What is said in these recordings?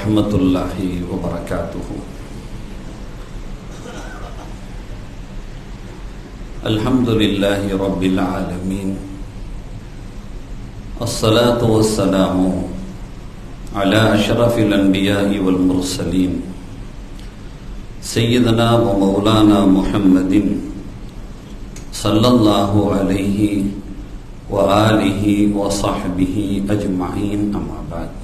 வரஹ்மத்துல்லாஹி வபரகாத்துஹு. அல்ஹம்துலில்லாஹி ரப்பில் ஆலமீன். அஸ்ஸலாத்து வஸ்ஸலாமு அலா அஷ்ரஃபில் அன்பியாஇ வல் முர்ஸலீன் சய்யிதனா வ மௌலானா முஹம்மதின் ஸல்லல்லாஹு அலைஹி வ ஆலிஹி வ ஸஹ்பிஹி அஜ்மஈன். அம்மா பஅத்.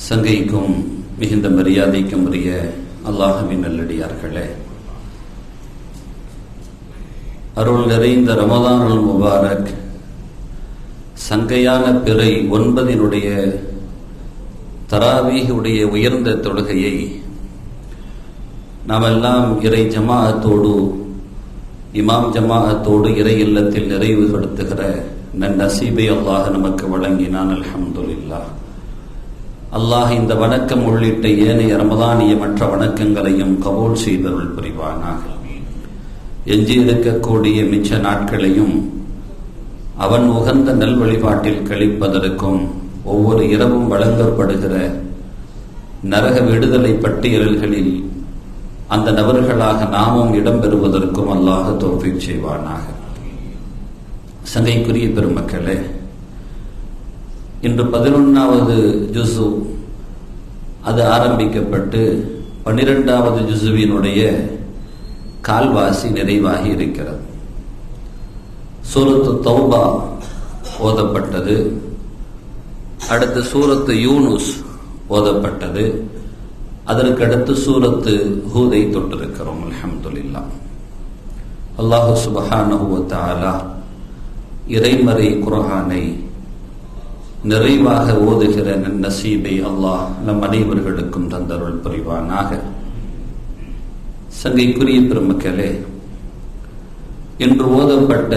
சங்கைக்கும் மிகுந்த மரியாதைக்கும் உரிய அல்லாஹ்வின் நல்லடியார்களே, அருள் நிறைந்த ரமதானுல் முபாரக் சங்கையான பிறை 9 தராவீஹுடைய உயர்ந்த தொழுகையை நாமெல்லாம் இறை ஜமாஅத்தோடு, இமாம் ஜமாஅத்தோடு இறை இல்லத்தில் நிறைவுபடுத்துகிற நன்னசீபை அல்லாஹ் நமக்கு வழங்கினான். அல்ஹம்துலில்லாஹ். அல்லாஹ் இந்த வணக்கம் உள்ளிட்ட ஏனைய ரமதானிய மற்ற வணக்கங்களையும் கபூல் செய்தருள் புரிவானாக. எஞ்சி இருக்கக்கூடிய மிச்ச நாட்களையும் அவன் உகந்த நல் வழிபாட்டில் கழிப்பதற்கும் ஒவ்வொரு இரவும் வழங்கப்படுகிற நரக விடுதலை பட்டியல்களில் அந்த நபர்களாக நாமும் இடம்பெறுவதற்கும் அல்லாஹ் தௌஃபீக் செய்வானாக. சங்கைக்குரிய பெருமக்களே, இன்று 11வது ஜுஸு அது ஆரம்பிக்கப்பட்டு 12வது ஜுஸுவினுடைய கால்வாசி நிறைவாகி இருக்கிறது. சூரத்து தௌபா ஓதப்பட்டது. அடுத்து சூரத்து யூனுஸ் ஓதப்பட்டது. அதற்கு அடுத்து சூரத்து ஹூதை தொட்டிருக்கிறோம். அல்ஹம்துலில்லாஹ். அல்லாஹு சுப்ஹானஹு வ தஆலா இறைமறை குர்ஆனை நிறைவாக ஓதுகிற நன்னசீபை அல்லாஹ் நம் அனைவர்களுக்கும் தந்தருள் புரிவானாக. சங்கைக்குரிய பெருமக்களே, இன்று ஓதப்பட்ட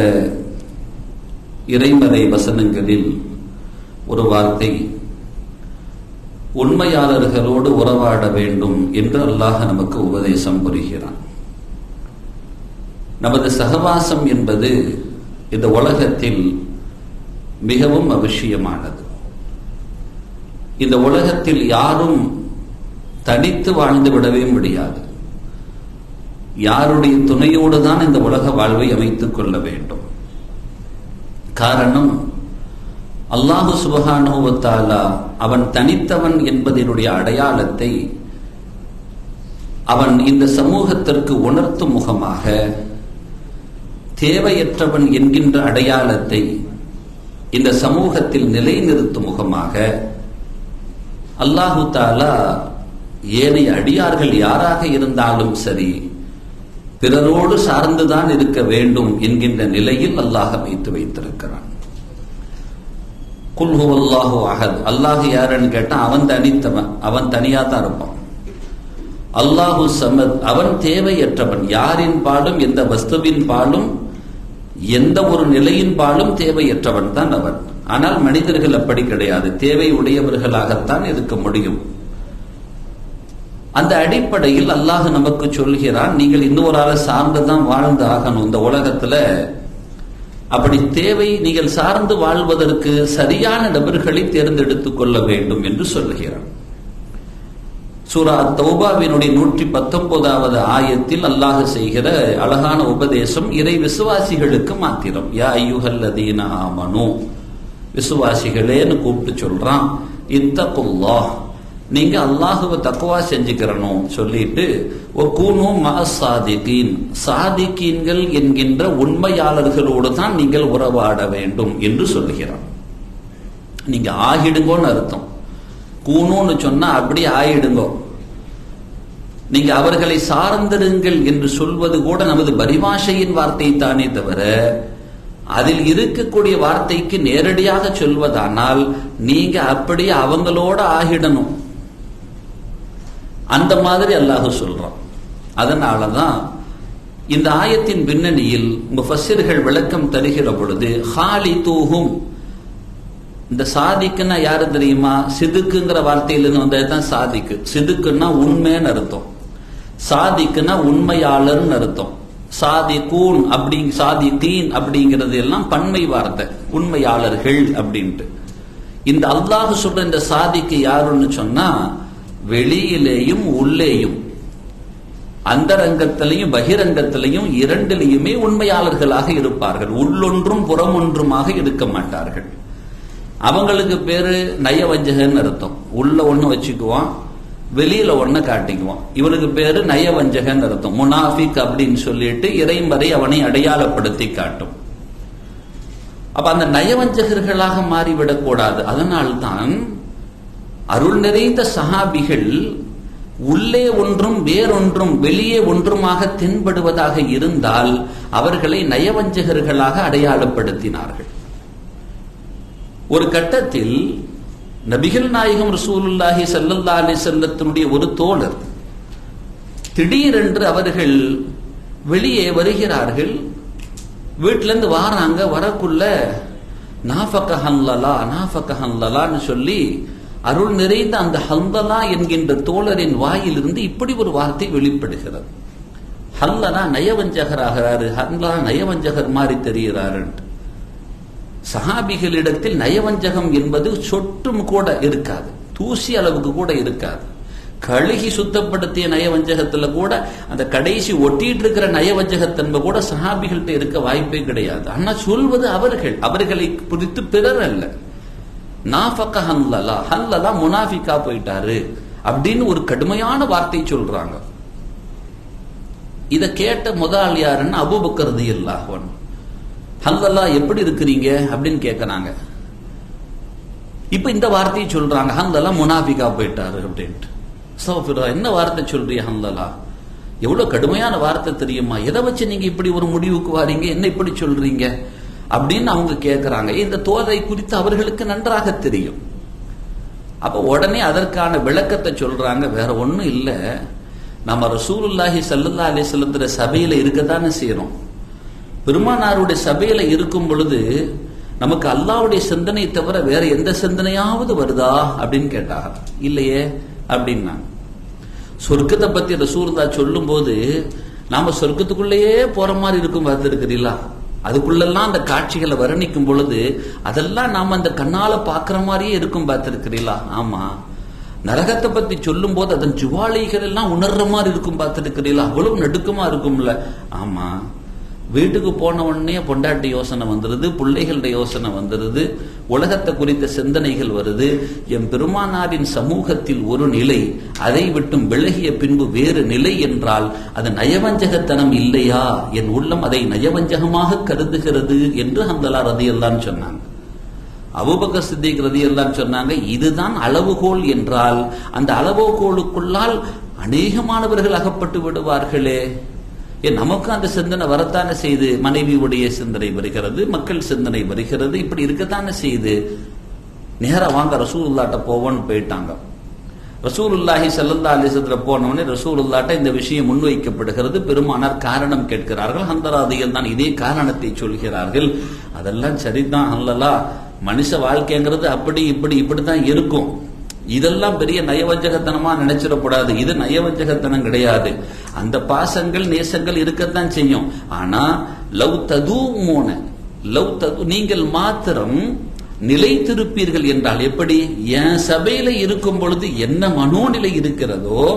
இறைமறை வசனங்களில் ஒரு வார்த்தை, உண்மையாளர்களோடு உறவாட வேண்டும் என்று அல்லாஹ் நமக்கு உபதேசம் புரிகிறான். நமது சகவாசம் என்பது இந்த உலகத்தில் மிகவும் அவசியமானது. இந்த உலகத்தில் யாரும் தனித்து வாழ்ந்து விடவே முடியாது. யாருடைய துணையோடு தான் இந்த உலக வாழ்வை அமைத்துக் கொள்ள வேண்டும். காரணம், அல்லாஹு சுப்ஹானஹு வ தஆலா அவன் தனித்தவன் என்பதனுடைய அடையாளத்தை அவன் இந்த சமூகத்திற்கு உணர்த்தும் முகமாக, தேவையற்றவன் என்கின்ற அடையாளத்தை இந்த சமூகத்தில் நிலைநிறுத்தும் முகமாக அல்லாஹு தஆலா ஏனைய அடியார்கள் யாராக இருந்தாலும் சரி பிறரோடு சார்ந்துதான் இருக்க வேண்டும் என்கின்ற நிலையில் அல்லாஹ் அமைத்து வைத்திருக்கிறான். குல் ஹுவல்லாஹு அஹத். அல்லாஹ் யாருன்னு கேட்டா அவன் தனித்தவன், அவன் தனியா தான் இருப்பான். அல்லாஹு சமத், அவன் தேவையற்றவன். யாரின் பாலும், எந்த வஸ்துவின் பாலும், எந்த ஒரு நிலையின் பாலும் தேவையற்றவன் தான் அவன். ஆனால் மனிதர்கள் அப்படி கிடையாது, தேவை உடையவர்களாகத்தான் இருக்க முடியும். அந்த அடிப்படையில் அல்லாஹ் நமக்கு சொல்கிறான், நீங்கள் இன்னொரு ஆளை சார்ந்துதான் வாழ்ந்து ஆகணும் இந்த உலகத்துல. அப்படி தேவை, நீங்கள் சார்ந்து வாழ்வதற்கு சரியான நபர்களை தேர்ந்தெடுத்துக் கொள்ள வேண்டும் என்று சொல்லுகிறான். சூரா தௌபாவினுடைய 119வது ஆயத்தில் அல்லாஹ் செய்கிற அழகான உபதேசம் இறை விசுவாசிகளுக்கு மாத்திரம். யா அய்யுஹல்லதீன ஆமனூ, விசுவாசிகளேன்னு கூப்பிட்டு சொல்றான். இத்தகுல்லாஹ், நீங்க அல்லாஹுவை தக்வா செஞ்சுக்கிறணும் சொல்லிட்டு, வகூனு மஅஸ் சாதிகீன், சாதிகீன்கள் என்கின்ற உண்மையாளர்களோடு தான் நீங்கள் உறவாட வேண்டும் என்று சொல்லுகிறான். நீங்க ஆகிடுங்கோன்னு அர்த்தம். கூணுன்னு சொன்னா அப்படி ஆயிடுங்கோ. நீங்க அவர்களை சார்ந்திருங்கள் என்று சொல்வது கூட நமது பரிபாஷையின் வார்த்தை தானே தவிர, அதில் இருக்கக்கூடிய வார்த்தைக்கு நேரடியாக சொல்வதானால் நீங்க அப்படி அவங்களோட ஆகிடணும். அந்த மாதிரி அல்லாஹ் சொல்றான். அதனாலதான் இந்த ஆயத்தின் பின்னணியில் முஃபஸ்ஸிர்கள் விளக்கம் தருகிற பொழுது, ஹாலிதூஹும், இந்த சாதிக்குன்னா யாரு தெரியுமா? சிதுக்குங்கிற வார்த்தையிலிருந்து வந்ததுதான் சாதிக்கு. சிதுக்குன்னா உண்மைன்னு அர்த்தம், சாதிக்குன்னா உண்மையாளர்னு அர்த்தம். சாதிகூன் சாதிகீன் அப்படிங்கிறது எல்லாம் பன்மை வார்த்தை, உண்மையாளர்கள் அப்படின்ட்டு. இந்த அல்லாஹ் சொல்ற இந்த சாதிக்கு யாருன்னு சொன்னா, வெளியிலேயும் உள்ளேயும், அந்தரங்கத்திலையும் பகிரங்கத்திலையும் இரண்டிலையுமே உண்மையாளர்களாக இருப்பார்கள். உள்ளொன்றும் புறமொன்றுமாக இருக்க மாட்டார்கள். அவங்களுக்கு பேரு நயவஞ்சகன்னு அர்த்தம். உள்ள ஒண்ணு வச்சுக்குவான், வெளியில ஒண்ணு காட்டிக்குவான். இவனுக்கு பேரு நயவஞ்சகன்னு அர்த்தம். முனாஃபிக் அப்படின்னு சொல்லிட்டு இறைமறை அவனை அடையாளப்படுத்தி காட்டும். அப்ப அந்த நயவஞ்சகர்களாக மாறிவிடக் கூடாது. அதனால்தான் அருள் நிறைந்த சஹாபிகள் உள்ளே ஒன்றும் வேறொன்றும் வெளியே ஒன்றுமாக தென்படுவதாக இருந்தால் அவர்களை நயவஞ்சகர்களாக அடையாளப்படுத்தினார்கள். ஒரு கட்டத்தில் நபிகள் நாயகம் ரசூலுல்லாஹி ஸல்லல்லாஹு அலைஹி வஸல்லத்தினுடைய ஒரு தோழர் திடீரென்று அவர்கள் வெளியே வருகிறார்கள். வீட்டிலிருந்து வாராங்க. வரக்குள்ள நாஃபக ஹன்லலான்னு சொல்லி அருள் நிறைந்த அந்த ஹன்லலா என்கின்ற தோழரின் வாயிலிருந்து இப்படி ஒரு வார்த்தை வெளிப்படுகிறது. ஹன்லலா நயவஞ்சகராகிறாரு, ஹன்லா நயவஞ்சகர் மாதிரி தெரிகிறாரு. சஹாபிகளிடத்தில் நயவஞ்சகம் என்பது சொட்டும் கூட இருக்காது, தூசி அளவுக்கு கூட இருக்காது. கழுகி சுத்தப்படுத்திய நயவஞ்சகத்துல கூட அந்த கடைசி ஒட்டிட்டு இருக்கிற நயவஞ்சகத்தன்மை கூட சஹாபிகள்கிட்ட இருக்க வாய்ப்பே கிடையாது. ஆனா சொல்வது அவர்களை குறித்து பிறர் அல்ல. நாஃபக ஹன்லலா முனாஃபிகா போயிட்டாரு அப்படின்னு ஒரு கடுமையான வார்த்தை சொல்றாங்க. இத கேட்ட முதல் யாருன்னு அபூபக்கர் ரலியல்லாஹு அன்ஹு. ஹன்லலா எப்படி இருக்கிறீங்க அப்படின்னு கேட்கறாங்க. இப்ப இந்த வார்த்தையை சொல்றாங்க, ஹன்லலா முனாஃபிகா போயிட்டாரு அப்படின்ட்டு. என்ன வார்த்தை சொல்றீங்க ஹன்லலா? எவ்வளவு கடுமையான வார்த்தை தெரியுமா? எதை வச்சு நீங்க இப்படி ஒரு முடிவுக்கு வாரீங்க? என்ன இப்படி சொல்றீங்க அப்படின்னு அவங்க கேட்கிறாங்க. இந்த தோழரை குறித்து அவர்களுக்கு நன்றாக தெரியும். அப்ப உடனே அதற்கான விளக்கத்தை சொல்றாங்க. வேற ஒண்ணும் இல்ல, நம்ம ரசூலுல்லாஹி ஸல்லல்லாஹு அலைஹி வஸல்லம் சபையில இருக்கத்தானே செய்யறோம். பெருமானாருடைய சபையில இருக்கும் பொழுது நமக்கு அல்லாஹ்வுடைய சிந்தனை தவிர வேற எந்த சிந்தனையாவது வருதா அப்படின்னு கேட்டாங்க. இல்லையே அப்படின்னாங்க. சொர்க்கத்தை பத்தி ரசூலுல்லாஹ் சொல்லும் போது நாம சொர்க்கத்துக்குள்ளேயே போற மாதிரி இருக்கும் பார்த்திருக்கிறீங்களா? அதுக்குள்ளெல்லாம் அந்த காட்சிகளை வர்ணிக்கும் பொழுது அதெல்லாம் நாம அந்த கண்ணால பாக்குற மாதிரியே இருக்கும் பார்த்திருக்கிறீங்களா? ஆமா. நரகத்தை பத்தி சொல்லும் போது அதன் ஜுவாலைகள் எல்லாம் உணர்ற மாதிரி இருக்கும் பார்த்திருக்கிறீங்களா? அவ்வளவு நடுக்கமா இருக்கும்ல. ஆமா. வீட்டுக்கு போன உடனே பொண்டாட்டி யோசனை வந்துருது, பிள்ளைகளுடைய யோசனை வந்துருது, உலகத்தை குறித்த சிந்தனைகள் வருது. என் பெருமானாரின் சமூகத்தில் ஒரு நிலை, அதை விட்டும் விலகிய பின்பு வேறு நிலை என்றால் அது நயவஞ்சகத்தனம் இல்லையா? என் உள்ளம் அதை நயவஞ்சகமாக கருதுகிறது என்று ஹன்லலா ரலியல்லாஹு அன்ஹு சொன்னாங்க. அபூபக்கர் சித்திக் ரலியல்லாஹு அன்ஹு சொன்னாங்க, இதுதான் அளவுகோல் என்றால் அந்த அளவுகோலுக்குள்ளால் அநேகமானவர்கள் அகப்பட்டு விடுவார்களே. நமக்கு அந்த சிந்தனை வரத்தானே செய்து, மனைவியுடைய சிந்தனை வருகிறது, மக்கள் சிந்தனை வருகிறது, இப்படி இருக்கத்தானே செய்து. நேரா வாங்க ரசூலுல்லாஹ்ட்ட போவோன்னு போயிட்டாங்க. ரசூலுல்லாஹி ஸல்லல்லாஹு அலைஹி வஸல்லம் போனவனே ரசூலுல்லாஹ்ட்ட இந்த விஷயம் முன்வைக்கப்படுகிறது. பெருமானார் காரணம் கேட்கிறார்கள். ஹன்லலாதிகள் தான் இதே காரணத்தை சொல்கிறார்கள். அதெல்லாம் சரிதான் ஹன்லலா, மனுஷ வாழ்க்கைங்கிறது அப்படி இப்படித்தான் இருக்கும். இதெல்லாம் பெரிய நயவஞ்சகத்தனமா நினைச்சிடக்கூடாது. இது நயவஞ்சகத்தனம் கிடையாது. அந்த பாசங்கள் நேசங்கள் இருக்கத்தான் செய்யும். ஆனா நீங்கள் மாத்திரம் நிலைத்திருப்பீர்கள் என்றால் எப்படி? என் சபையில இருக்கும் பொழுது என்ன மனோநிலை இருக்கிறதோ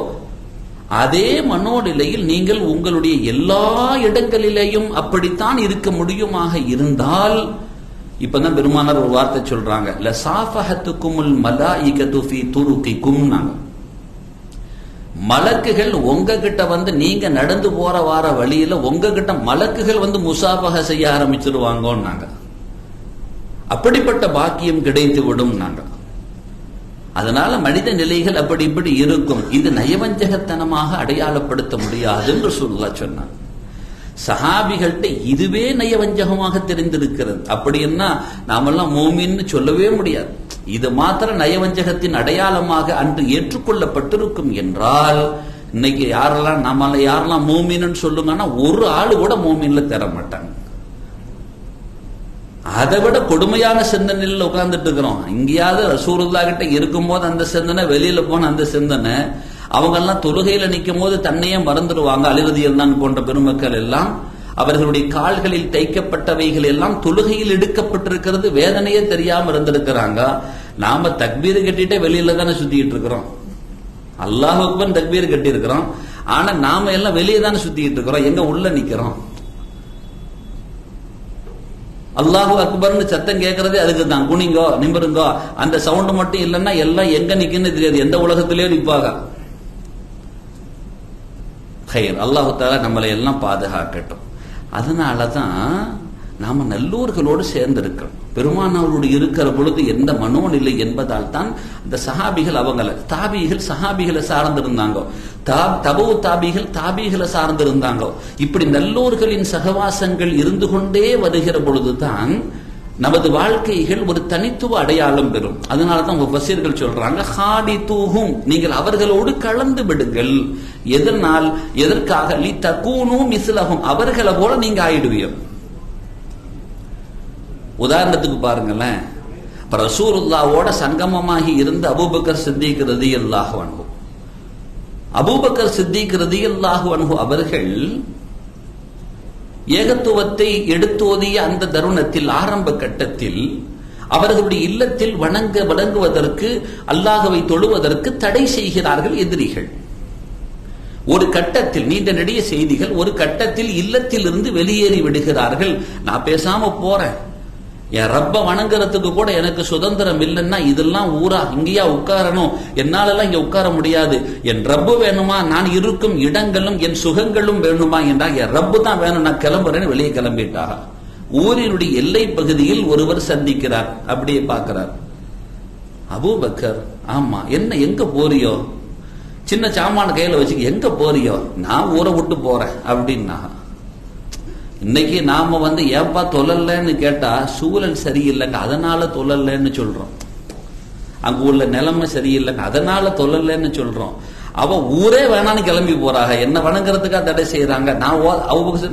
அதே மனோநிலையில் நீங்கள் உங்களுடைய எல்லா இடங்களிலேயும் அப்படித்தான் இருக்க முடியுமாக இருந்தால், இப்பதான் பெருமானார் ஒரு வார்த்தை சொல்றாங்க, லசாஃபஹத்துக்குமுல் மலாயிகத்து ஃபீ துருகிக்கும். மலக்குகள் உங்ககிட்ட வந்து நீங்க நடந்து போற வார வழியில உங்ககிட்ட மலக்குகள் வந்து முசாபஹ செய்ய ஆரம்பிச்சிருவாங்கன்னாங்க. அப்படிப்பட்ட பாக்கியம் கிடைத்து விடும் நாங்க. அதனால மனித நிலைகள் அப்படி இப்படி இருக்கும். இது நயவஞ்சகத்தனமாக அடையாளப்படுத்த முடியாது என்று சொன்னார். சஹாபிகள்கிட்ட இதுவே நயவஞ்சகமாக தெரிந்திருக்கிறது. அப்படின்னா நாமெல்லாம் மோமின்னு சொல்லவே முடியாது. இது மாத்திர நயவஞ்சகத்தின் அடையாளமாக அன்று ஏற்றுக்கொள்ளப்பட்டிருக்கும் என்றால், இன்னைக்கு யாரெல்லாம் மோமின்னு சொல்லுங்கன்னா ஒரு ஆளு கூட மோமின்ல தர மாட்டாங்க. அதை விட கொடுமையான சிந்தனையில் உட்கார்ந்துட்டு இருக்கிறோம். இங்கேயாவது ரசூலுல்லாஹ் கிட்ட இருக்கும் போது அந்த சிந்தனை, வெளியில போன அந்த சிந்தனை. அவங்க எல்லாம் தொழுகையில நிற்கும் போது தன்னையே மறந்துடுவாங்க. அலி ரலியல்லாஹு அன்ஹு போன்ற பெருமக்கள் எல்லாம் அவர்களுடைய கால்களில் தைக்கப்பட்டவைகள் எல்லாம் தொழுகையில் எடுக்கப்பட்டிருக்கிறது, வேதனையே தெரியாம இருந்திருக்கிறாங்க. நாம தக்பீர் கட்டிட்டே வெளியில தானே சுத்திட்டு இருக்கிறோம். அல்லாஹ் அக்பர் தக்பீர் கட்டி இருக்கிறோம், ஆனா நாம எல்லாம் வெளியே தானே சுத்திட்டு இருக்கிறோம், எங்க உள்ள நிக்கிறோம். அல்லாஹு அக்பர்னு சத்தம் கேட்கறதே அதுக்கு தான். குனிங்கோ நிமிருங்கோ அந்த சவுண்ட் மட்டும் இல்லைன்னா எல்லாம் எங்க நிக்குன்னு தெரியாது, எந்த உலகத்திலேயே நிற்பாங்க. அல்லாஹு தஆலா நம்மளை எல்லாம் பாதுகாக்கட்டும். அதனாலதான் நாம நல்லோர்களோடு சேர்ந்து இருக்கிறோம். பெருமானாரோடு இருக்கிற பொழுது எந்த மனோநிலை என்பதால் தான் இந்த சஹாபிகள் அவங்கள தாபிகள் சஹாபிகளை சார்ந்திருந்தாங்க, தபு தாபிகள் தாபிகளை சார்ந்திருந்தாங்க. இப்படி நல்லோர்களின் சகவாசங்கள் இருந்து கொண்டே வருகிற பொழுதுதான் நமது வாழ்க்கைகள் ஒரு தனித்துவ அடையாளம் பெறும். அதனாலதான் முஃபஸ்ஸிர்கள் சொல்றாங்க, ஹாடிதூஹும், நீங்கள் அவர்களோடு கலந்து விடுங்கள். எதனால்? எதற்காக? லி தகூனு மிஸ்லஹும், அவர்களை போல நீங்க ஆயிடுவீங்க. உதாரணத்துக்கு பாருங்களேன், ரசூலுல்லாஹ்வோட சங்கமமாகி இருந்த அபூபக்கர் சித்திக் ரலியல்லாஹு அன்ஹு, அபூபக்கர் சித்திக் ரலியல்லாஹு அன்ஹு அவர்கள் ஏகத்துவத்தை எடுத்தோதிய அந்த தருணத்தில் ஆரம்ப கட்டத்தில் அவர்களுடைய இல்லத்தில் வணங்குவதற்கு அல்லாஹ்வை தொழுவதற்கு தடை செய்கிறார்கள் எதிரிகள். ஒரு கட்டத்தில் நீண்ட நெடிய செய்திகள், ஒரு கட்டத்தில் இல்லத்தில் இருந்து வெளியேறி விடுகிறார்கள். நான் பேசாம போறேன், என் ரப்ப வணங்குறதுக்கு கூட எனக்கு சுதந்திரம் இல்லைன்னா இதெல்லாம் ஊரா இங்கேயா உட்காரணும், என்னாலெல்லாம் இங்க உட்கார முடியாது, என் ரப்பு வேணுமா, நான் இருக்கும் இடங்களும் என் சுகங்களும் வேணுமா என்றால் என் ரப்பு தான் வேணும், நான் கிளம்புறேன்னு வெளியே கிளம்பிட்டாக. ஊரினுடைய எல்லை பகுதியில் ஒருவர் சந்திக்கிறார், அப்படியே பார்க்கிறார். அபூபக்கர், ஆமா என்ன எங்க போறியோ, சின்ன சாமான கையில வச்சு எங்க போறியோ, நான் ஊரை விட்டு போறேன் அப்படின்னா. இன்னைக்கு நாம ஏப்பா தொழலன்னு கேட்டா சூழல் சரியில்லைங்க அதனால தொழலன்னு சொல்றோம், அங்க உள்ள நிலைமை சரியில்லைங்க அதனால தொழலன்னு சொல்றோம். அவ ஊரே வேணான்னு கிளம்பி போறாங்க, என்ன வணங்குறதுக்காக தடை செய்யறாங்க. நான்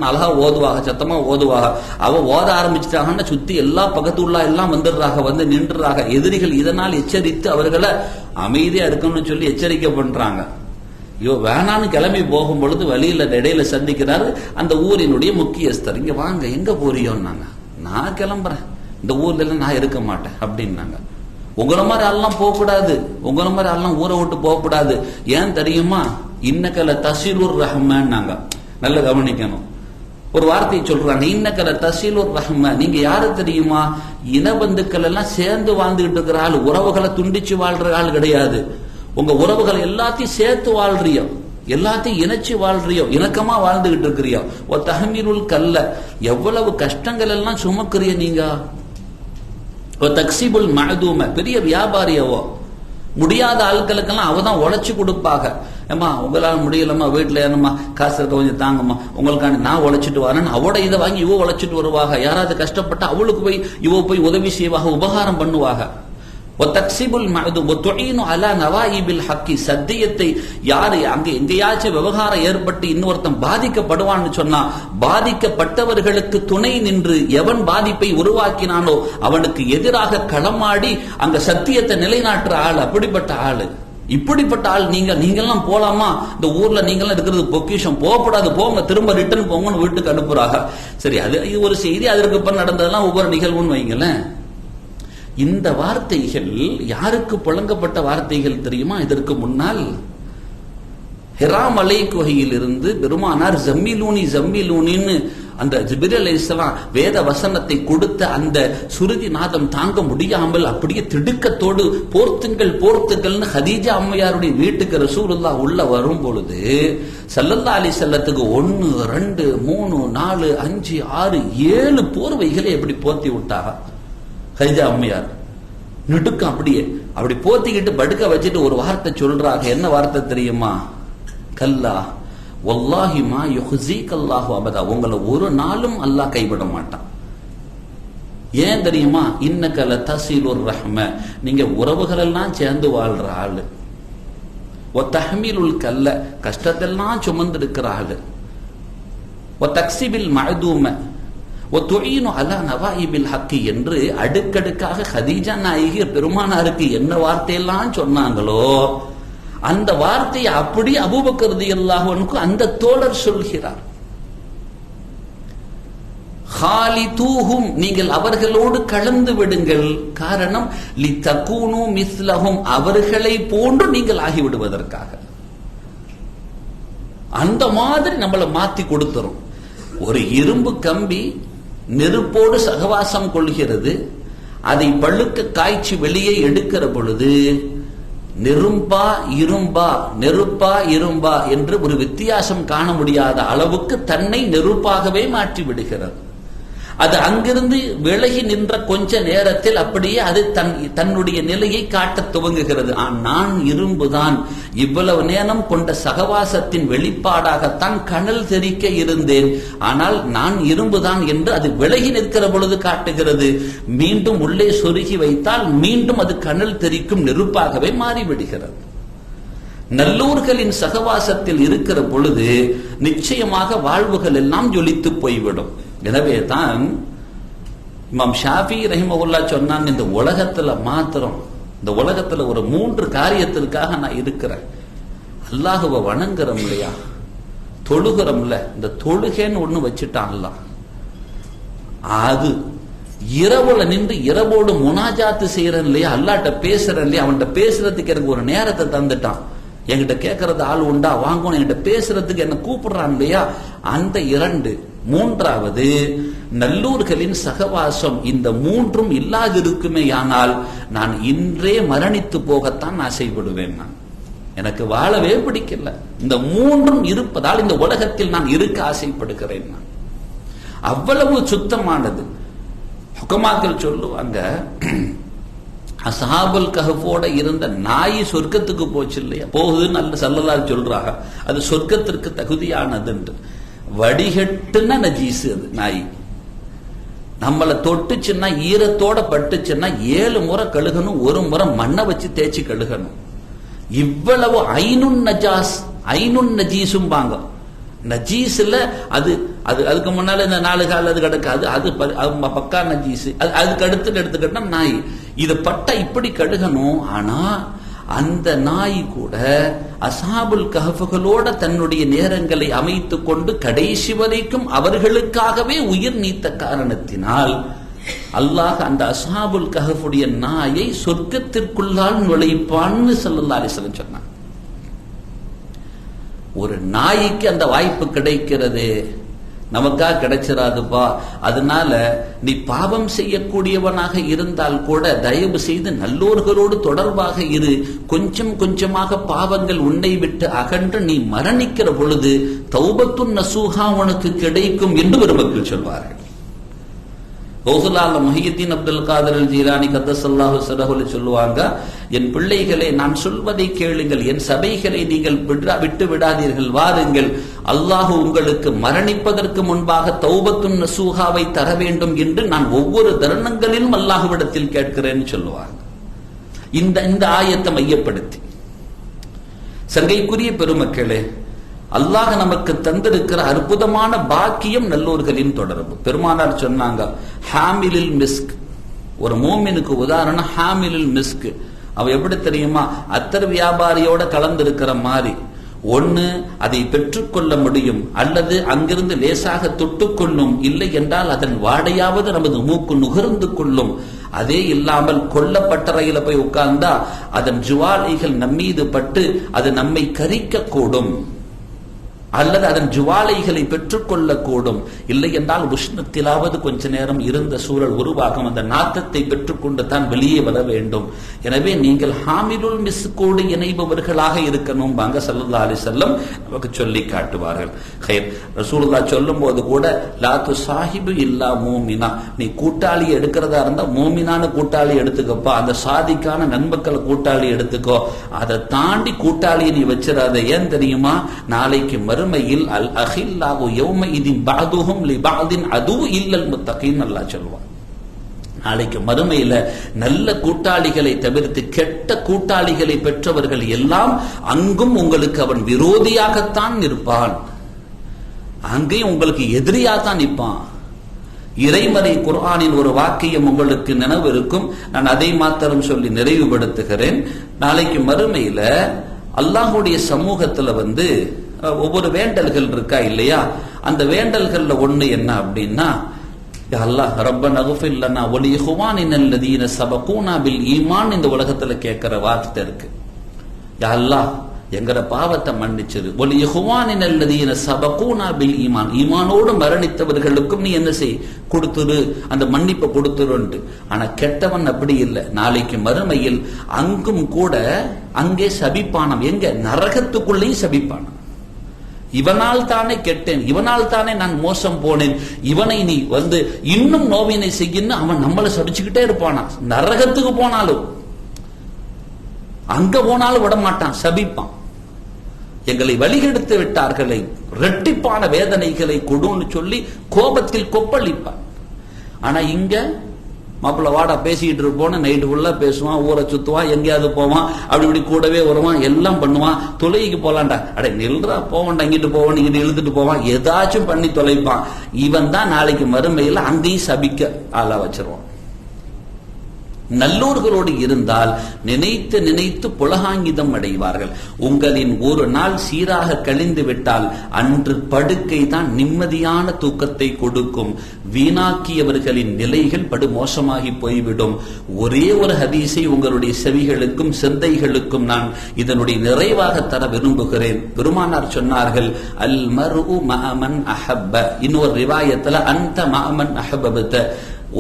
அழகா ஓதுவாக, சத்தமா ஓதுவாக. அவ ஓத ஆரம்பிச்சுட்டாங்கன்னா சுத்தி எல்லா பக்கத்துள்ளா எல்லாம் வந்துடுறாங்க, நின்றுறாங்க. எதிரிகள் இதனால் எச்சரித்து அவர்களை அமைதியா இருக்கணும்னு சொல்லி எச்சரிக்கை பண்றாங்க. ஐயோ வேணான்னு கிளம்பி போகும் பொழுது வழியில இடையில சந்திக்கிறாரு அந்த ஊரினுடைய முக்கியஸ்தர். இங்க வாங்க, எங்க போறியோன்னாங்க. நான் கிளம்புறேன், இந்த ஊர்ல எல்லாம் நான் இருக்க மாட்டேன் அப்படின்னாங்க. உங்களை மாதிரி எல்லாம் போக கூடாது, உங்களை மாதிரி எல்லாம் ஊரை விட்டு போக கூடாது. ஏன் தெரியுமா? இன்னக்கல தசீலுர் ரஹ்மான்னாங்க. நல்ல கவனிக்கணும், ஒரு வார்த்தையை சொல்றாங்க, இன்னக்கல தசீலுர் ரஹ்மா. நீங்க யாரு தெரியுமா? இனபந்துக்கள் எல்லாம் சேர்ந்து வாழ்ந்துகிட்டு இருக்கிற ஆள், உறவுகளை துண்டிச்சு வாழ்ற ஆள் கிடையாது. உங்க உறவுகளை எல்லாத்தையும் சேர்த்து வாழ்றியோ, எல்லாத்தையும் இணைச்சு வாழ்றியோ, இணக்கமா வாழ்ந்துகிட்டு இருக்கிறியோ. ஒரு தஹ்மீலுல் கல்ல, எவ்வளவு கஷ்டங்கள் எல்லாம் சுமக்குறிய நீங்க. ஒரு தக்ஸிபுல் மஅதூம, பெரிய வியாபாரியவோ, முடியாத ஆட்களுக்கெல்லாம் அவதான் உழைச்சு கொடுப்பாங்க. ஏமா உங்களால முடியலமா, வீட்டுல ஏனம்மா காசு இருக்க கொஞ்சம் தாங்கம்மா, உங்களுக்காண்டி நான் உழைச்சிட்டு வரேன்னு அவட இதை வாங்கி இவ உழைச்சிட்டு வருவாங்க. யாராவது கஷ்டப்பட்டா அவளுக்கு போய் இவ போய் உதவி செய்வாங்க, உபகாரம் பண்ணுவாங்க. சத்தியத்தை யாரு அங்க எங்கேயாச்சும் விவகாரம் ஏற்பட்டு இன்னொருத்தன் பாதிக்கப்படுவான்னு சொன்னா, பாதிக்கப்பட்டவர்களுக்கு துணை நின்று எவன் பாதிப்பை உருவாக்கினானோ அவனுக்கு எதிராக களமாடி அங்க சத்தியத்தை நிலைநாட்டுற ஆள், அப்படிப்பட்ட ஆளு. இப்படிப்பட்ட ஆள் நீங்கெல்லாம் போலாமா? இந்த ஊர்ல நீங்கெல்லாம் இருக்கிறது பொக்கிஷம், போகக்கூடாது, போங்க, திரும்ப ரிட்டர்ன் போங்கன்னு வீட்டுக்கு அனுப்புறாங்க. சரி, அது ஒரு செய்தி. அதற்கு பிறகு நடந்ததெல்லாம் ஒவ்வொரு நிகழ்வுன்னு வைங்களேன். இந்த வார்த்தைகள் யாருக்கு புழங்கப்பட்ட வார்த்தைகள் தெரியுமா? இதற்கு முன்னால் ஹிரா மலை குகையில் இருந்து பெருமானார் ஜம்மிலூனி ஜம்மிலூனின்னு அந்த ஜிப்ரீல் அலைஹிஸ்ஸலாம் வேத வசனத்தை கொடுத்த அந்த சுருதி நாதம் தாங்க முடியாமல் அப்படியே திடுக்கத்தோடு போர்த்துங்கள்னு ஹதீஜா அம்மையாருடைய வீட்டுக்கு ரசூலுல்லாஹ் உள்ள வரும் பொழுது ஸல்லல்லாஹு அலைஹி வஸல்லத்துக்கு 1 2 3 4 5 6 7 போர்வைகளை எப்படி போர்த்தி விட்டாங்க ஹதீஜா அம்மையார். நடுக்கம் அப்படி போத்திக்கிட்டு படுக்க வச்சுட்டு ஒரு வார்த்தை சொல்றாங்க. என்ன வார்த்தை தெரியுமா? கல்லா வல்லாஹி மா யுஹ்ஸீக அல்லாஹு அபதா, உங்களை ஒரு நாளும் அல்லாஹ் கைவிட மாட்டான். ஏன் தெரியுமா? இன்னக லதஸிலுர் ரஹ்ம, நீங்க உறவுகள் எல்லாம் சேர்ந்து வாழ்ற ஆளு. வ தஹ்மீலுல் கல்ல, கஷ்டத்தெல்லாம் சுமந்து இருக்கிற ஆளு. வ தக்ஸிபில் மஅதூம வ துஈனு அலா நவாயிபில் ஹக்கி என்று அடுக்கடுக்காக ஹதீஜா நாயகி பெருமானாருக்கு என்ன வார்த்தையெல்லாம் சொன்னாங்களோ அந்த வார்த்தையை அப்படி அபூபக்கர் ரலியல்லாஹு அன்ஹு அந்த தோழர் சொல்கிறார். ஹாலிதூஹும் நீங்கள் அவர்களோடு கலந்து விடுங்கள். காரணம் லிதகூனு மிஸ்லஹும் அவர்களை போன்று நீங்கள் ஆகிவிடுவதற்காக. அந்த மாதிரி நம்மளை மாத்தி கொடுத்துரும். ஒரு இரும்பு கம்பி நெருப்போடு சகவாசம் கொள்கிறது. அதை பழுக்க காய்ச்சி வெளியே எடுக்கிற பொழுது நெருப்பா இரும்பா நெருப்பா இரும்பா என்று ஒரு வித்தியாசம் காண முடியாத அளவுக்கு தன்னை நெருப்பாகவே மாற்றி விடுகிறது. அது அங்கிருந்து விலகி நின்ற கொஞ்ச நேரத்தில் அப்படியே அது தன்னுடைய நிலையை காட்ட துவங்குகிறது. நான் இரும்புதான், இவ்வளவு நேரம் கொண்ட சகவாசத்தின் வெளிப்பாடாகத்தான் கனல் தெரிக்க இருந்தேன், ஆனால் நான் இரும்புதான் என்று அது விலகி நிற்கிற பொழுது காட்டுகிறது. மீண்டும் உள்ளே சொருகி வைத்தால் மீண்டும் அது கனல் தெரிக்கும் நெருப்பாகவே மாறிவிடுகிறது. நல்லூர்களின் சகவாசத்தில் இருக்கிற பொழுது நிச்சயமாக வாழ்வுகள் எல்லாம் ஜொலித்து போய்விடும். எனவே தான் இமாம் ஷாஃபி ரஹிமஹுல்லாஹ் சொன்னாங்க, இந்த உலகத்துல மாத்திரம், இந்த உலகத்துல ஒரு 3 காரியத்திற்காக நான் இருக்கிறேன். அல்லாஹுவை வணங்குறோம் இல்லையா, தொழுகிறோம்ல, இந்த தொழுகைன்னு ஒண்ணு வச்சுட்டான்ல, அது இரவுல நின்று இரவோடு முனாஜாத்து செய்யறேன் இல்லையா, அல்லாட்ட பேசுறேன் இல்லையா, அவன்கிட்ட பேசுறதுக்கு எனக்கு ஒரு நேரத்தை தந்துட்டான். என்கிட்ட கேட்கறது ஆள் உண்டா, வாங்கணும், என்கிட்ட பேசுறதுக்கு என்ன கூப்பிடுறான் இல்லையா, அந்த 2. 3வது நல்லூர்களின் சகவாசம். இந்த 3ம் இல்லாதிருக்குமே ஆனால் நான் இன்றே மரணித்து போகத்தான் ஆசைப்படுவேன். நான் எனக்கு வாழவே பிடிக்கல. இந்த 3ம் இருப்பதால் இந்த உலகத்தில் நான் இருக்க ஆசைப்படுகிறேன். நான் அவ்வளவு சுத்தமானது. ஹுகமாக்கள் சொல்லுவாங்க, அஸ்ஹாபுல் கஹ்ஃபோட இருந்த நாய் சொர்க்கத்துக்கு போச்சு இல்லையா, போகுதுன்னு நல்ல ஸல்லல்லாஹு சொல்றாங்க. அது சொர்க்கத்திற்கு தகுதியானது. வடிகட்டுன நஜீஸ் அது நாய். நம்மளை தொட்டுச்சுன்னா, ஈரத்தோட பட்டுச்சுன்னா 7 முறை கழுகணும், 1 முறை மண்ணை வச்சு தேய்ச்சி கழுகணும். இவ்வளவு ஐனுன் நஜாஸ், ஐனுன் நஜீஸும் வாங்க. நஜீஸ்ல அது அது அதுக்கு முன்னால இந்த 4 கால் அது கிடக்காது, அது பக்கா நஜீஸ். அதுக்கு அடுத்து எடுத்துக்கிட்டா நாய். இது பட்டா இப்படி கழுகணும். ஆனா அந்த நாய் கூட அஸ்ஹாபுல் கஹ்ஃபுகளோட தன்னுடைய நேரங்களை அமைத்துக் கொண்டு கடைசி வரைக்கும் அவர்களுக்காகவே உயிர் நீத்த காரணத்தினால் அல்லாஹ் அந்த அஸ்ஹாபுல் கஹ்ஃபுடைய நாயை சொர்க்கத்திற்குள்ளால் நுழைப்பான்னு ஸல்லல்லாஹு அலைஹி வஸல்லம் சொன்னாங்க. ஒரு நாய்க்கு அந்த வாய்ப்பு கிடைக்கிறது, நமக்கா கிடைச்சிடாதுப்பா. அதனால நீ பாவம் செய்யக்கூடியவனாக இருந்தால் கூட தயவு செய்து நல்லோர்களோடு தொடர்பாக இரு. கொஞ்சம் கொஞ்சமாக பாவங்கள் உன்னை விட்டு அகன்று நீ மரணிக்கிற பொழுது தௌபத்துன் நசூஹா உனக்கு கிடைக்கும் என்று பெருமக்கள் சொல்வார்கள். கௌசுல்லாஹ் முஹியுத்தீன் அப்துல் காதர் அல் ஜீலானி கத்தஸல்லாஹு ஸரஹு சொல்லுவாங்க, என் பிள்ளைகளே நான் சொல்வதை கேளுங்கள், என் சபைகளை நீங்கள் விட்டு விடாதீர்கள், வாருங்கள், அல்லாஹ் உங்களுக்கு மரணிப்பதற்கு முன்பாக தௌபத்துன் நசூஹாவை தர வேண்டும் என்று நான் ஒவ்வொரு தருணங்களிலும் அல்லாஹ்விடத்தில் கேட்கிறேன்னு சொல்லுவாங்க. இந்த ஆயத்தை மையப்படுத்தி சங்கைக்குரிய பெருமக்களே, அல்லாஹ் நமக்கு தந்திருக்கிற அற்புதமான பாக்கியம் நல்லோர்களின் தொடர்பு. பெருமானார் சொன்னாங்க, ஹாமிலில் மிஸ்க். ஒரு மோமினுக்கு உதாரணம் ஹாமிலில் மிஸ்க். அவ எப்படி தெரியுமா, அத்தர் வியாபாரியோட கலந்திருக்கிற மாதிரி. ஒண்ணு அதை பெற்றுக்கொள்ள முடியும், அல்லது அங்கிருந்து லேசாக தொட்டுக்கொள்ளும், இல்லை என்றால் அதன் வாடையாவது நமது மூக்கு நுகர்ந்து கொள்ளும். அதே இல்லாமல் கொல்லப்பட்டறையில போய் உட்கார்ந்தா அதன் ஜுவாலைகள் நம்மீது பட்டு அது நம்மை கரிக்க கூடும், அல்லது அதன் ஜுவாலைகளை பெற்றுக்கொள்ளக்கூடும். இல்லை என்றால் உஷ்ணத்திலாவது கொஞ்ச நேரம் இருந்த சூழல் உருவாகும். அந்த நாத்தத்தை பெற்றுக்கொண்டு தான் வெளியே வர வேண்டும். எனவே நீங்கள் ஹாமிலுல் மிஸ்கோடு இணைபவர்களாக இருக்கணும் வாங்க ஸல்லல்லாஹு அலைஹி வஸல்லம் நமக்கு சொல்லி காட்டுவார்கள். ஹைர், ரசூலுல்லாஹ் சொல்லும் போது கூட லா துஸாஹிபு இல்லா மூமினா, நீ கூட்டாளி எடுக்கிறதா இருந்தா மூமினான கூட்டாளி எடுத்துக்கப்பா, அந்த சாதிக்கான நண்பர்கள் கூட்டாளி எடுத்துக்கோ. அதை தாண்டி கூட்டாளியை நீ வச்சிடாத. ஏன் தெரியுமா, நாளைக்கு மறுமையில் அல் அஹில்லாஹு யௌமஇதின் பஅதுஹும் லிபஅதின் அது இல்லல் முத்தகீன் அல்லாஹ் சொல்வான். நாளைக்கு மறுமையில நல்ல கூட்டாளிகளை தவிர்த்து கெட்ட கூட்டாளிகளை பெற்றவர்கள் எல்லாம் அங்கும் உங்களுக்கு அவன் விரோதியாகத்தான் நிற்பான், அங்கேயும் உங்களுக்கு எதிரியாகத்தான் நிற்பான். இறைமறை குர்ஆனின் ஒரு வாக்கியம் உங்களுக்கு நினைவு இருக்கும், நான் அதை மாத்திரம் சொல்லி நிறைவுபடுத்துகிறேன். நாளைக்கு மறுமையில அல்லாஹ்வுடைய சமூகத்துல ஒவ்வொரு வேண்டல்கள் இருக்கா இல்லையா, அந்த வேண்டல்கள்ல ஒண்ணு என்ன அப்படின்னா, யா அல்லாஹ் ரப்பனா இக்ஃபிர் லனா வ லிஇஹ்வானினா அல்லதீன சபகூனா பில் ஈமான் இந்த உலகத்துல கேட்கிற வார்த்தை இருக்கு. யா அல்லாஹ் எங்கட பாவத்தை மன்னிச்சிரு. வ லிஇஹ்வானினா அல்லதீன சபகூனா பில் ஈமான், ஈமானோடு மரணித்தவர்களுக்கும் நீ என்ன செய், கொடுத்துரு, அந்த மன்னிப்பை கொடுத்துருன்ட்டு. ஆனா கெட்டவன் அப்படி இல்லை. நாளைக்கு மறுமையில் அங்கும் கூட அங்கே சபிப்பானம். எங்க? நரகத்துக்குள்ளேயும் சபிப்பானம். இவனால் தானே கெட்டேன், இவனால் தானே நான் மோசம் போனேன், இவனை நீ வந்து இன்னும் நோவினை செய்யன்னு அவன் நம்மளை சபிச்சுக்கிட்டே இருப்பானா. நரகத்துக்கு போனாலும் அங்க போனாலும் விட மாட்டான், சபிப்பான். எங்களை வழிகெடுத்து விட்டார்களை, இரட்டிப்பான வேதனைகளை கொடுன்னு சொல்லி கோபத்தில் கொப்பளிப்பான். ஆனா இங்க மாப்பிள்ள வாடா பேசிக்கிட்டு இருப்போம், நைட்டு ஃபுல்லா பேசுவான், ஊரை சுத்துவான், எங்கேயாவது போவான், அப்படி இப்படி கூடவே வருவான், எல்லாம் பண்ணுவான். தொலைக்கு போலான்டா, அடே நில்றா போவான்டா, இங்கிட்டு போவான், இங்கிட்டு இழுத்துட்டு போவான், ஏதாச்சும் பண்ணி தொலைப்பான். இவன் தான் நாளைக்கு மறுமையில் அங்கேயும் சபிக்க ஆளா வச்சிருவான். நல்லோர்களோடு இருந்தால் நினைத்து நினைத்து புலகாங்கிதம் அடைவார்கள். உங்களின் ஒரு நாள் சீராக கழிந்து விட்டால் அன்று படுக்கை தான் நிம்மதியான தூக்கத்தை கொடுக்கும். வீணாக்கியவர்களின் நிலைகள் படுமோசமாகி போய்விடும். ஒரே ஒரு ஹதீஸை உங்களுடைய செவிகளுக்கும் சிந்தைகளுக்கும் நான் இதனுடைய நிறைவாக தர விரும்புகிறேன். பெருமானார் சொன்னார்கள், அல் மர்உ மஅமன் அஹப்ப. இன்னொரு ரிவாயத்துல அந்த மஅமன் அஹப்பபத.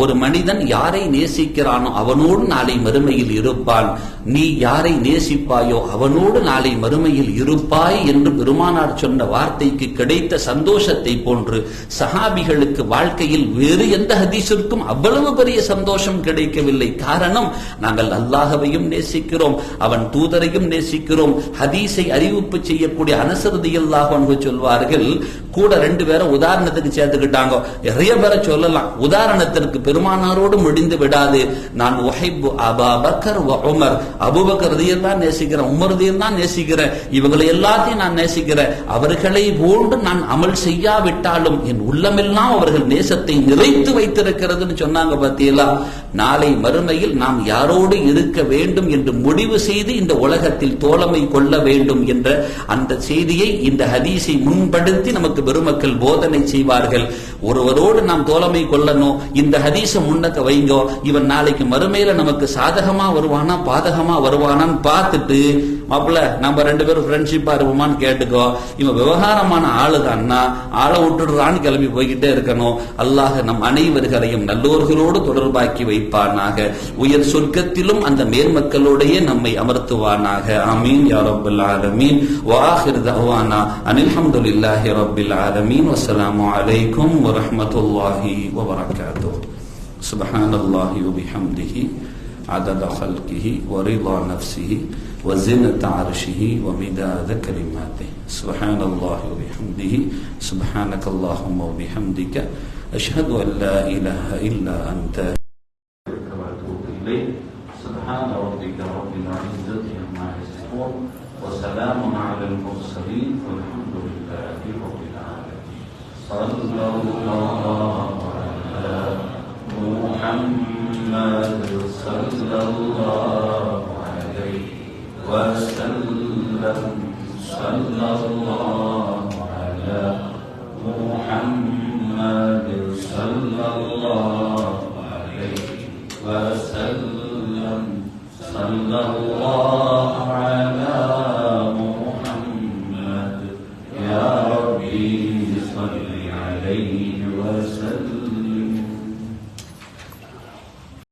ஒரு மனிதன் யாரை நேசிக்கிறானோ அவனோடு நாளை மறுமையில் இருப்பான். நீ யாரை நேசிப்பாயோ அவனோடு நாளை மறுமையில் இருப்பாய் என்று பெருமானார் சொன்ன வார்த்தைக்கு கிடைத்த சந்தோஷத்தை போன்று சஹாபிகளுக்கு வாழ்க்கையில் வேறு எந்த ஹதீஸிற்கும் அவ்வளவு பெரிய சந்தோஷம் கிடைக்கவில்லை. காரணம், நாங்கள் அல்லாஹ்வையும் நேசிக்கிறோம், அவன் தூதரையும் நேசிக்கிறோம். ஹதீஸை அறிவிப்பு செய்யக்கூடிய அனஸ் ரலியல்லாஹு அன்ஹு சொல்வார்கள், கூட 2 பேரை உதாரணத்துக்கு சேர்த்துக்கிட்டாங்க. நிறைய பேரை சொல்லலாம். உதாரணத்திற்கு பெருமானாரோடு முடிந்து விடாது. நான் உஹிப்பு அபா பக்கர் வ உமர், அபூபக்கர் ரலியல்லாஹு நேசிக்கிறேன், உமர் ரலியல்லாஹு நேசிக்கிறேன், இவங்களை எல்லாத்தையும் நான் நேசிக்கிறேன். அவர்களை போன்று நான் அமல் செய்யாவிட்டாலும் என் உள்ளமெல்லாம் அவர்கள் நேசத்தை நிறைத்து வைத்திருக்கிறதுன்னு சொன்னாங்க. பார்த்தீங்களா? நாளை மறுமையில் நாம் யாரோடு இருக்க வேண்டும் என்று முடிவு செய்து இந்த உலகத்தில் தோழமை கொள்ள வேண்டும் என்ற அந்த செய்தியை இந்த ஹதீஸை முன்படுத்தி நமக்கு பெருமக்கள் போதனை செய்வார்கள். ஒருவரோடு நாம் தோழமை கொள்ளணும், இந்த ஹதீஸை முன்னக்க வைங்கோ. இவன் நாளைக்கு மறுமையில நமக்கு சாதகமா வருவானா பாதகமா வருவானான்னு பார்த்துட்டு, மாப்பிள்ள நம்ம 2 பேரும் ஃப்ரெண்ட்ஷிப்பா இருப்போமான்னு கேட்டுக்கோ. இவன் விவகாரமான ஆளுதான்னா ஆளை விட்டுடுறான்னு கிளம்பி போய்கிட்டே இருக்கணும். அல்லாஹ் நம் அனைவர்களையும் நல்லோர்களோடு தொடர்பாக்கி வைப்பானாக. உயர் சொர்க்கத்திலும் அந்த மேன்மக்களோடையே நம்மை அமர்த்துவானாக. ஆமீன் யா ரப்பல் ஆலமீன். வ ஆகிர் தஅவானா அனில் ஹம்துலில்லாஹி ரப்பில் ஆலமீன். வஸ்ஸலாமு அலைக்கும் வ ரஹ்மத்துல்லாஹி வ பரகாத்துஹு. சுப்ஹானல்லாஹி வ பிஹம்திஹி அதத خلقه ورضا نفسه وزنة عرشه ومداد كلماته. سبحان الله وبحمده سبحانك اللهم وبحمدك أشهد أن لا إله إلا أنت وأتوب إليك. سبحان ربك رب العزة عما يصفون وسلام على المرسلين والحمد لله رب العالمين. صلى الله على محمد صلى الله عليه وسلم. صلى الله على محمد صلى الله عليه وسلم. صلى الله على